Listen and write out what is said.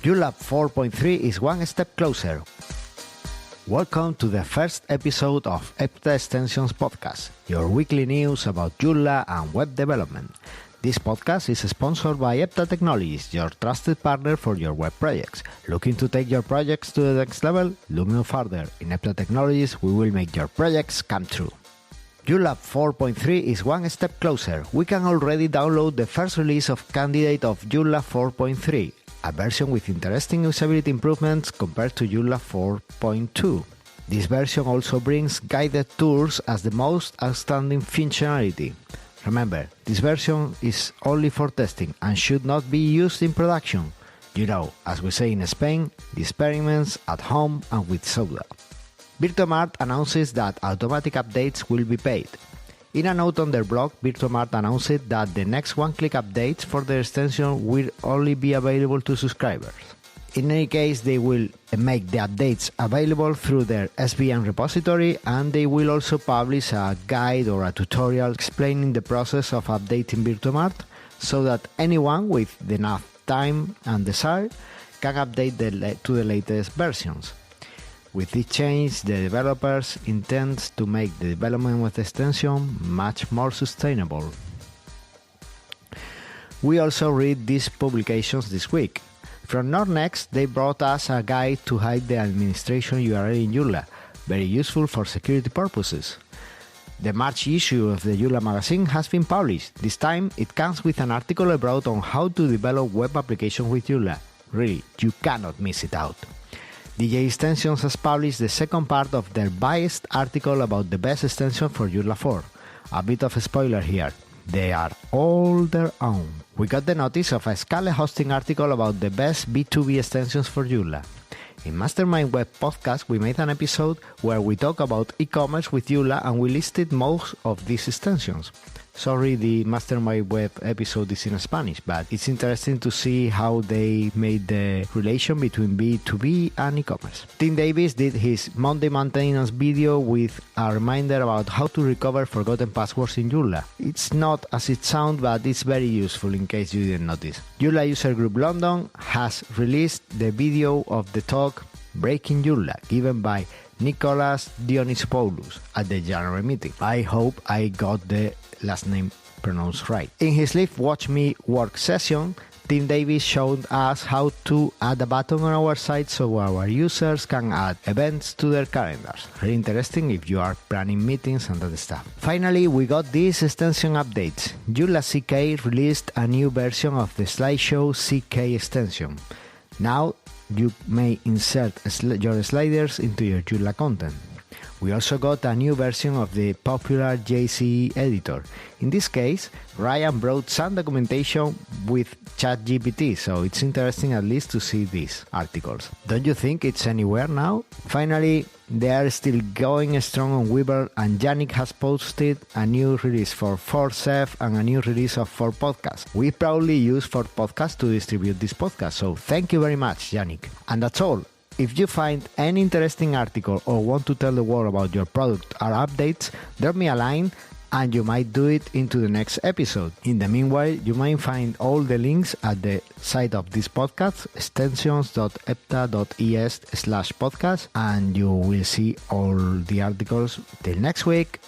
Joomla 4.3 is one step closer. Welcome to the first episode of EPTA Extensions Podcast, your weekly news about Joomla and web development. This podcast is sponsored by EPTA Technologies, your trusted partner for your web projects. Looking to take your projects to the next level? Look no further. In EPTA Technologies, we will make your projects come true. Joomla 4.3 is one step closer. We can already download the first release of candidate of Joomla 4.3, a version with interesting usability improvements compared to Joomla 4.2. This version also brings guided tours as the most outstanding functionality. Remember, this version is only for testing and should not be used in production. You know, as we say in Spain, the experiments at home and with soda. Virtuomart announces that automatic updates will be paid. In a note on their blog, Virtuomart announced that the next one-click updates for their extension will only be available to subscribers. In any case, they will make the updates available through their SVN repository, and they will also publish a guide or a tutorial explaining the process of updating Virtuomart so that anyone with enough time and desire can update to the latest versions. With this change, the developers intend to make the development of the extension much more sustainable. We also read these publications this week. From Nordnext, they brought us a guide to hide the administration URL in Joomla, very useful for security purposes. The March issue of the Joomla magazine has been published. This time, it comes with an article I brought on how to develop web applications with Joomla. Really, you cannot miss it out. DJ Extensions has published the second part of their biased article about the best extension for Joomla 4. A bit of a spoiler here. They are all their own. We got the notice of a Scala hosting article about the best B2B extensions for Joomla. In Mastermind Web Podcast, we made an episode where we talk about e-commerce with Joomla and we listed most of these extensions. Sorry, the Mastermind Web episode is in Spanish, but it's interesting to see how they made the relation between B2B and e-commerce. Tim Davis did his Monday maintenance video with a reminder about how to recover forgotten passwords in Joomla. It's not as it sounds, but it's very useful in case you didn't notice. Joomla User Group London has released the video of the talk Breaking Joomla, given by Nicholas Dionysopoulos at the January meeting. I hope I got the last name pronounced right. In his Live Watch Me work session, Tim Davis showed us how to add a button on our site so our users can add events to their calendars. Very interesting if you are planning meetings and that stuff. Finally, we got these extension updates. Joomla CK released a new version of the slideshow CK extension. Now you may insert your sliders into your Joomla content. We also got a new version of the popular JCE editor. In this case, Ryan brought some documentation with ChatGPT, so it's interesting at least to see these articles. Don't you think it's anywhere now? Finally, they are still going strong on Weber, and Yannick has posted a new release for 4Chef and a new release of 4Podcast. We proudly use 4Podcast to distribute this podcast, so thank you very much, Yannick. And that's all. If you find any interesting article or want to tell the world about your product or updates, drop me a line and you might do it into the next episode. In the meanwhile, you might find all the links at the site of this podcast, extensions.epta.es/podcast, and you will see all the articles. Till next week.